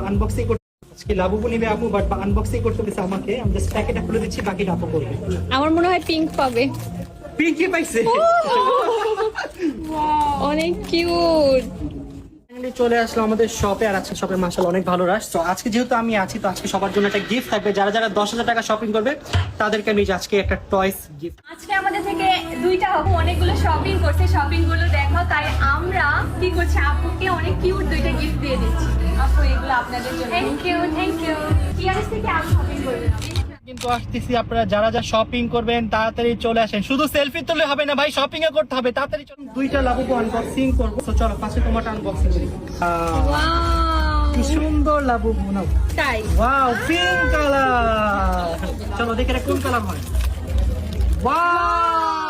Unboxing করতে আজকে Labubu নিবে আপু, বাট আনবক্সিং করতে দিচ্ছে আমাকে। আমি জাস্ট প্যাকেটটা খুলে দিচ্ছি, বাকিটা আপু করবে। আমার মনে হয় পিঙ্ক পাবে। পিঙ্কি পাইছে। অনেক কিউট। Finally চলে আসলো আমাদের শপে, আর আজকে শপে মাশাআল্লাহ অনেক ভালো রাশ। তো আজকে যেহেতু আমি আছি, তো আজকে সবার জন্য একটা গিফট থাকবে। যারা যারা 10,000 টাকা শপিং করবে তাদেরকে আমি আজকে একটা টয়স গিফট। আজকে আমাদের থেকে দুইটা আপু অনেকগুলো শপিং করছে, শপিং গুলো দেখো। তাই আমরা কি করছি, আপুকে অনেক কিউট দুইটা গিফট দিয়ে দিচ্ছি। আপু এগুলো আপনাদের জন্য। Thank you, thank you. TRS থেকে আরো শপিং করবেন আপনি। কিন্তু আসতেছি, আপনারা যারা যা শপিং করবেন তাড়াতাড়ি চলে আসেন। শুধু সেলফি তুললে হবে না ভাই, শপিং ও করতে হবে। তাড়াতাড়ি চলুন, দুইটা লাবুবু আনবক্সিং করবো। তো চলো ফার্স্টে তোমারটা আনবক্সিং করি। কি সুন্দর লাবুবু নাও। তাই ওয়াও, পিঙ্ক কালার। চলো দেখে কোন কালার হয়। ওয়াও